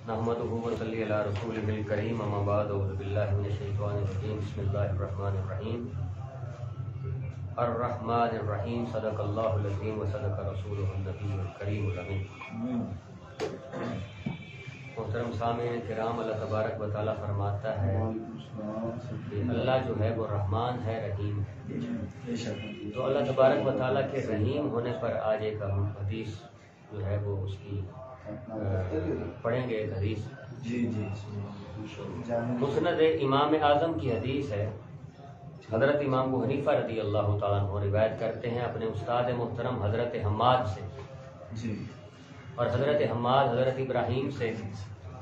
नहमदुहु व नसल्ली अला रसूलिहिल करीम अम्मा बाद अऊज़ु बिल्लाहि मिनश शैतानिर रजीम बिस्मिल्लाहिर रहमानिर रहीम अर्रहमानिर रहीम सदक़ल्लाहुल अज़ीम व सदक़ रसूलुहुन नबियुल करीमुल अमीन। मोहतरम सामीन किराम, अल्लाह तबारक व तआला फरमाता है कि अल्लाह जो है वो रहमान है, रहीम है। तो अल्लाह तबारक व तआला के रहीम होने पर आज एक हम हदीस जो है वो उसकी पढ़ेंगे। एक हदीस मुस्नद इमाम आज़म की हदीस है। हज़रत इमाम अबू हनीफा रज़ी अल्लाह तआला अन्हु रिवायत करते हैं अपने उस्ताद मोहतरम हज़रत हम्माद से, और हज़रत हम्माद हज़रत इब्राहीम से,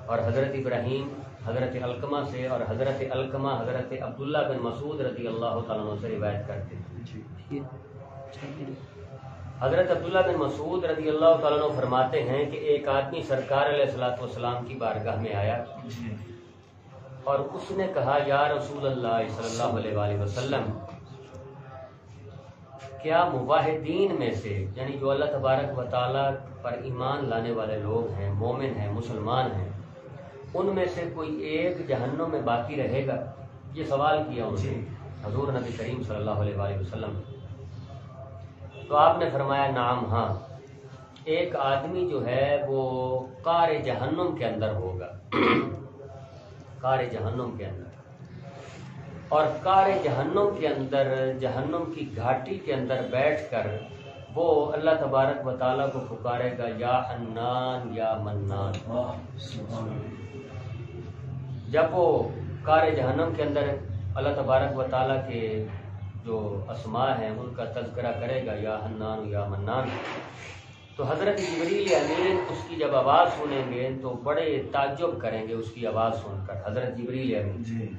और हज़रत इब्राहीम हज़रत अलकमा से, और हज़रत अलकमा हज़रत अब्दुल्ला बिन मसूद रज़ी अल्लाह तआला अन्हु से रिवायत करते हैं। हज़रत अब्दुल्ला बिन मसूद रज़ी अल्लाह तआला अन्हु फरमाते हैं कि एक आदमी सरकार अलैहिस्सलातु वस्सलाम की बारगाह में आया और उसने कहा, या रसूल अल्लाह सल्लल्लाहु अलैहि वसल्लम, क्या मुवाहिदीन में से, यानी जो अल्लाह तबारक व तआला पर ईमान लाने वाले लोग हैं, मोमिन हैं, मुसलमान हैं, उनमें से कोई एक जहन्नुम में बाकी रहेगा? ये सवाल किया उन्होंने हजूर नबी करीम सल्लल्लाहु अलैहि वसल्लम। तो आपने फरमाया, नाम, हाँ, एक आदमी जो है वो कार जहन्नुम के अंदर होगा, कार जहन्नुम के अंदर, और कार जहन्नुम के अंदर, जहन्नुम की घाटी के अंदर बैठकर वो अल्लाह तबारक व तआला को पुकारेगा, या हन्नान या मन्नान। जब वो कार जहन्नुम के अंदर अल्लाह तबारक व तआला के जो अस्मा हैं उनका तज़किरा करेगा, या हन्नान या मन्नान, तो हज़रत जिब्रील अमीन उसकी जब आवाज़ सुनेंगे तो बड़े ताज्जुब करेंगे उसकी आवाज़ सुनकर। हज़रत जिब्रील अमीन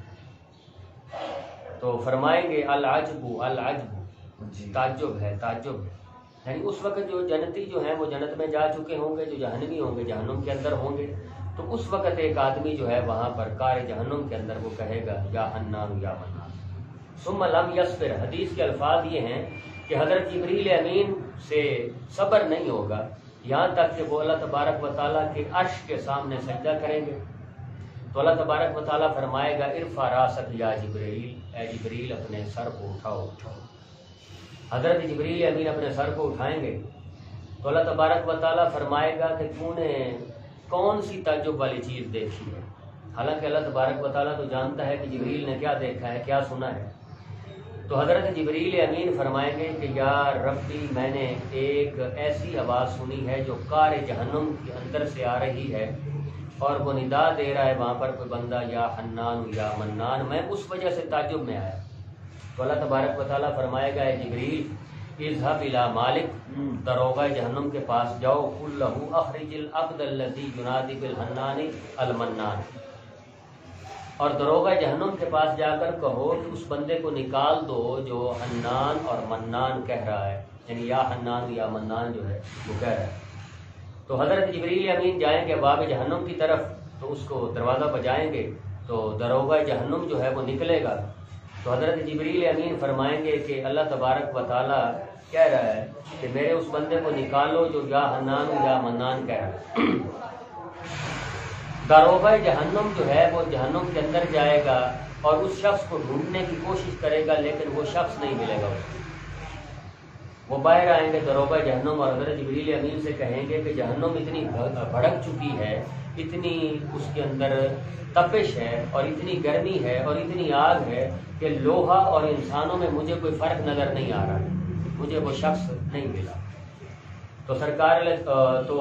तो फरमाएंगे, अल अजबु, अल अजबु, ताज्जुब है, ताज्जुब है। यानी उस वक्त जो जन्नती जो हैं वो जन्नत में जा चुके होंगे, जो जहन्नमी होंगे जहन्नुम के अंदर होंगे। तो उस वक्त एक आदमी जो है वहाँ पर कार जहन्नुम के अंदर वो कहेगा, या हन्नान या मन्नान। सुम्मा लम यस्बिर, हदीस के अल्फाज ये हैं कि हज़रत जिब्रील अमीन से सब्र नहीं होगा यहाँ तक कि वो अल्लाह तबारक व तआला के अर्श के सामने सजदा करेंगे। तो अल्लाह तबारक व तआला फरमाएगा, इरफा रासक या जिब्रील, ए जिब्रील अपने सर को उठाओ। हज़रत जिब्रील अमीन अपने सर को उठाएंगे तो अल्लाह तबारक व तआला फरमाएगा कि तूने कौन सी ताज्जुब वाली चीज़ देखी है। हालांकि अल्लाह तबारक व तआला तो जानता है कि जिब्रील ने क्या देखा है, क्या सुना है। तो हज़रत जिब्रील अमीन फरमाएंगे कि या रब्बी, मैंने एक ऐसी आवाज़ सुनी है जो कार जहन्नुम के अंदर से आ रही है और वो निदा दे रहा है वहाँ पर कोई बंदा, या हन्नान या मन्नान। मैं उस वजह से ताज्जुब में आया। तो अल्लाह तबारक व तआला फरमाएगा, ए जिब्रील, इज़हब इला मालिक, दरोगा जहन्नुम के पास जाओ, कुल लहू अखरिजिल अब्दल्लज़ी युनादी बिल हन्नानी अल मन्नान, और दरोगा जहन्नुम के पास जाकर कहो कि उस बंदे को निकाल दो जो हन्नान और मन्नान कह रहा है, यानी या हन्नान या मन्नान जो है वो कह रहा है। तो हज़रत जिब्रील अमीन जाएंगे बाब जहन्नुम की तरफ, तो उसको दरवाज़ा बजाएंगे तो दरोगा जहन्नुम जो है वो निकलेगा। तो हज़रत जिब्रील अमीन फरमाएंगे कि अल्लाह तबारक व तआला कह रहा है कि मेरे उस बंदे को निकालो जो या हन्नान या मन्नान कह रहा है। दरोगा जहन्नुम जो है वो जहन्नुम के अंदर जाएगा और उस शख्स को ढूंढने की कोशिश करेगा, लेकिन वो शख्स नहीं मिलेगा उसको। वो बाहर आएंगे दरोगा जहन्नुम और हज़रत जिब्रील अमीन से कहेंगे कि जहन्नुम इतनी भड़क चुकी है, इतनी उसके अंदर तपिश है और इतनी गर्मी है और इतनी आग है कि लोहा और इंसानों में मुझे कोई फ़र्क नज़र नहीं आ रहा है, मुझे वो शख्स नहीं मिला। तो सरकार तो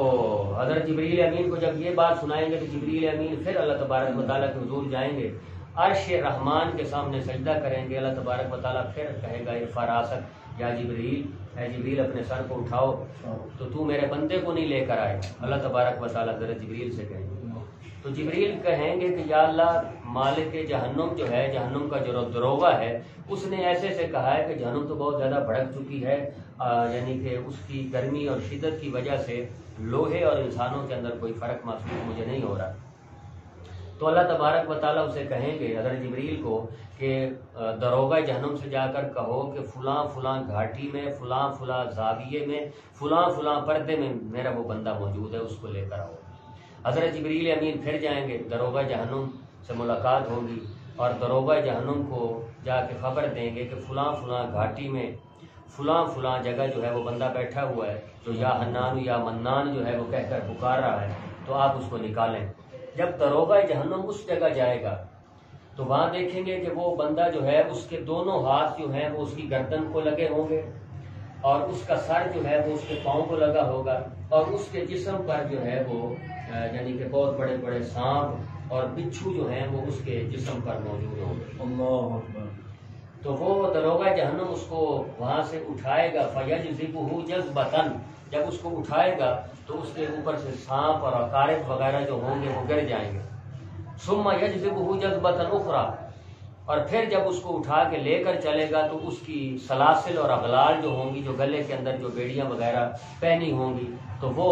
हज़रत जिब्रील अमीन को जब ये बात सुनाएंगे तो जिब्रील अमीन फिर अल्लाह तबारक व तआला के हुजूर जाएंगे, अर्श रहमान के सामने सजदा करेंगे। अल्लाह तबारक व तआला फिर कहेगा, इरफा रासक या जिब्रील, ए जिब्रील अपने सर को उठाओ, तो तू मेरे बंदे को नहीं लेकर आए। अल्लाह तबारक व तआला हज़रत जिब्रील से कहेंगे। तो जिब्रील कहेंगे कि या अल्लाह, मालिक जहन्नुम जो है, जहन्नुम का जो दरोगा है, उसने ऐसे से कहा है कि जहन्नुम तो बहुत ज़्यादा भड़क चुकी है, यानी कि उसकी गर्मी और शिद्दत की वजह से लोहे और इंसानों के अंदर कोई फ़र्क महसूस मुझे नहीं हो रहा। तो अल्लाह तबारक व तआला उसे कहेंगे हज़रत जिब्रील को कि दरोगा जहन्नुम से जाकर कहो कि फ़लाँ फ़लाँ घाटी में, फ़लाँ फ़लाँ ज़ाविये में, फ़लाँ फ़लाँ पर्दे में मेरा वो बंदा मौजूद है, उसको लेकर आओ। حضرت جبریل امین پھر جائیں گے، دروغہ جہنم سے ملاقات ہوگی اور دروغہ جہنم کو جا کے خبر دیں گے کہ فلاں فلاں گھاٹی میں فلاں فلاں جگہ جو ہے وہ بندہ بیٹھا ہوا ہے جو یا حنان یا منان جو ہے وہ کہہ کر پکار رہا ہے، تو آپ اس کو نکالیں۔ جب دروغہ جہنم اس جگہ جائے گا تو وہاں دیکھیں گے کہ وہ بندہ جو ہے اس کے دونوں ہاتھ جو ہیں وہ اس کی گردن کو لگے ہوں گے اور اس کا سر جو ہے وہ اس کے پاؤں کو لگا ہوگا اور اس کے جسم پر جو ہے وہ یعنی کہ بہت بڑے بڑے سانپ اور بچھو جو ہیں وہ اس کے جسم پر موجود ہوں گے۔ اللہ اکبر۔ تو وہ دروغہ جہنم اس کو وہاں سے اٹھائے گا، فَيَجْذِبُهُ جَذْبَةً، جب اس کو اٹھائے گا تو اس کے اوپر سے سانپ اور عقارب وغیرہ جو ہوں گے وہ گر جائیں گے۔ ثم يجذبه جذبة اخرى، اور پھر جب اس کو اٹھا کے لے کر چلے گا تو اس کی سلاسل اور اغلال جو ہوں گی، جو گلے کے اندر جو بیڑیاں وغیرہ پہنی ہوں گی، تو وہ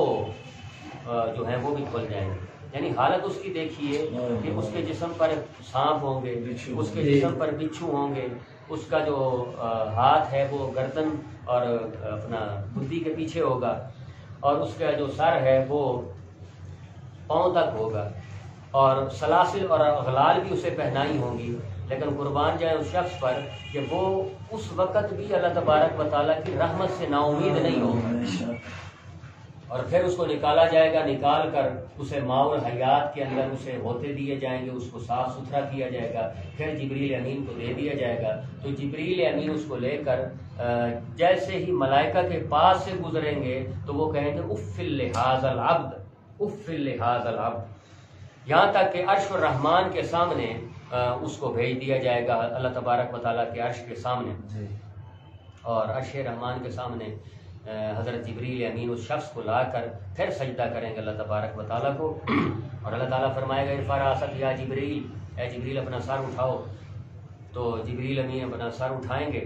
جو ہیں وہ بھی کھل جائیں گے۔ یعنی حالت اس کی دیکھیے کہ اس کے جسم پر سانپ ہوں گے، اس کے جسم پر بچھو ہوں گے، اس کا جو ہاتھ ہے وہ گردن اور اپنا بدھی کے پیچھے ہوگا اور اس کا جو سر ہے وہ پاؤں تک ہوگا اور سلاسل اور اغلال بھی اسے پہنائی ہوں گی۔ لیکن قربان جائے اس شخص پر کہ وہ اس وقت بھی اللہ تبارک و تعالیٰ کی رحمت سے نا امید نہیں ہوگا، اور پھر اس کو نکالا جائے گا، نکال کر اسے ماء الحیات کے اندر اسے ہوتے دیے جائیں گے، اس کو صاف ستھرا کیا جائے گا، پھر جبریل امین کو دے دیا جائے گا۔ تو جبریل امین اس کو لے کر جیسے ہی ملائکہ کے پاس سے گزریں گے تو وہ کہیں گے اف لہذا العبد، اف لہذا العبد، یہاں تک کہ عرش الرحمان کے سامنے اس کو بھیج دیا جائے گا، اللہ تبارک و تعالیٰ کے عرش کے سامنے، اور عرش رحمان کے سامنے حضرت جبریل امین اس شخص کو لا کر پھر سجدہ کریں گے اللہ تبارک و تعالیٰ کو، اور اللہ تعالیٰ فرمائے گا ارفع راسک یا جبریل، اے جبریل اپنا سر اٹھاؤ۔ تو جبریل امین اپنا سر اٹھائیں گے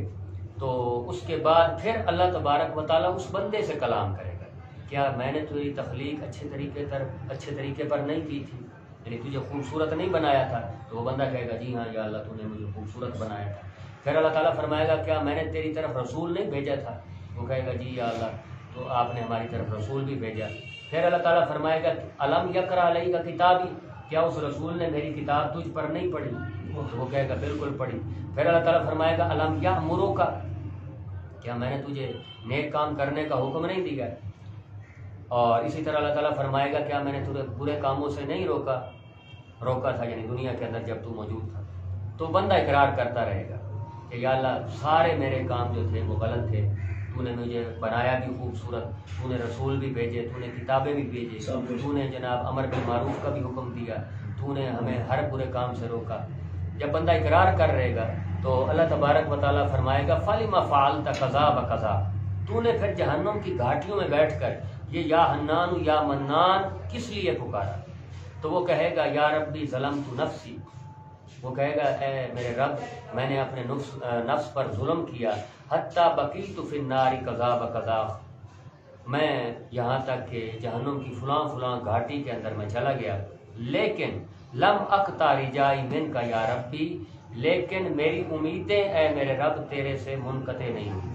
تو اس کے بعد پھر اللہ تبارک و تعالیٰ اس بندے سے کلام کرے گا، کیا میں نے تیری تخلیق اچھے طریقے پر نہیں کی تھی، یعنی تجھے خوبصورت نہیں بنایا تھا؟ تو وہ بندہ کہے گا جی ہاں یا اللہ تو نے مجھے خوبصورت بنایا تھا۔ پھر اللہ تعالیٰ فرمائے گا کیا میں نے تیری طرف رسول نہیں بھیجا تھا؟ وہ کہے گا جی یا اللہ تو آپ نے ہماری طرف رسول بھی بھیجا۔ پھر اللہ تعالیٰ فرمائے گا الم یقرأ علیک کتابی، کیا اس رسول نے میری کتاب تجھ پر نہیں پڑھی؟ تو وہ کہے گا بالکل پڑھی۔ پھر اللہ تعالیٰ فرمائے گا الم یأمرک، کیا میں نے تجھے نیک کام کرنے کا حکم نہیں دیا؟ اور اسی طرح اللہ تعالیٰ فرمائے گا کیا میں نے تجھے برے کاموں سے نہیں روکا تھا، یعنی دنیا کے اندر جب تو موجود تھا؟ تو بندہ اقرار کرتا رہے گا کہ یا اللہ سارے میرے کام جو تھے وہ غلط تھے، تو نے مجھے بنایا بھی خوبصورت، تو نے رسول بھی بھیجے، تو نے کتابیں بھی بھیجی، تو نے جناب امر بالمعروف کا بھی حکم دیا، تو نے ہمیں ہر برے کام سے روکا۔ جب بندہ اقرار کر رہے گا تو اللہ تبارک و تعالیٰ فرمائے گا فَلِمَ فَعَلْتَ كَذَا وَكَذَا، تو نے پھر جہنم کی گھاٹیوں میں بیٹھ کر یہ یا حنان یا منان کس لیے پکارا؟ تو وہ کہے گا یا ربی ظلمت نفسی، وہ کہے گا اے میرے رب میں نے اپنے نفس پر ظلم کیا، حتیٰ بقیت فی النار کذا وکذا، میں یہاں تک کہ جہنم کی فلاں فلاں گھاٹی کے اندر میں چلا گیا، لیکن لم اقطع رجائی منک یا ربی، لیکن میری امیدیں اے میرے رب تیرے سے منقطع نہیں ہوئی۔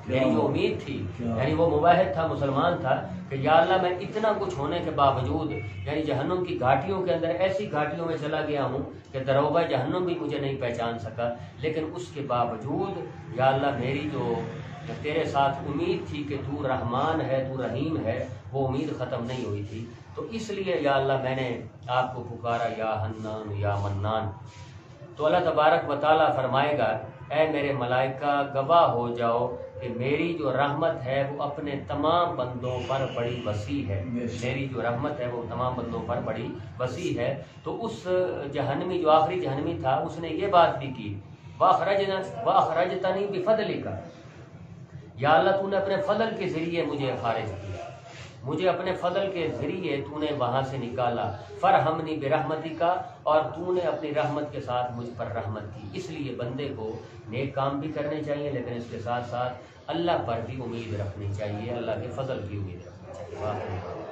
میری جو امید تھی، یعنی وہ موحد تھا، مسلمان تھا، کہ یا اللہ میں اتنا کچھ ہونے کے باوجود یعنی جہنم کی گھاٹیوں کے اندر ایسی گھاٹیوں میں چلا گیا ہوں کہ دروغہ جہنم بھی مجھے نہیں پہچان سکا، لیکن اس کے باوجود یا اللہ میری جو تیرے ساتھ امید تھی کہ تو رحمان ہے، تو رحیم ہے، وہ امید ختم نہیں ہوئی تھی۔ تو اس لیے یا اللہ میں نے آپ کو پکارا یا حنان یا منان۔ تو اللہ تبارک و تعالیٰ فرمائے گا اے میرے ملائکہ گواہ ہو جاؤ کہ میری جو رحمت ہے وہ اپنے تمام بندوں پر بڑی وسیع ہے، میری جو رحمت ہے وہ تمام بندوں پر بڑی وسیع ہے۔ تو اس جہنمی جو آخری جہنمی تھا اس نے یہ بات بھی کی وَأَخْرَجْتَنِي بِفَضْلِكَ، یا اللہ تو نے اپنے فضل کے ذریعے مجھے خارج کیا، مجھے اپنے فضل کے ذریعے تو نے وہاں سے نکالا، فرحمنی برحمتک، اور تو نے اپنی رحمت کے ساتھ مجھ پر رحمت کی۔ اس لیے بندے کو نیک کام بھی کرنے چاہیے، لیکن اس کے ساتھ ساتھ اللہ پر بھی امید رکھنی چاہیے، اللہ کے فضل کی امید رکھنی چاہیے۔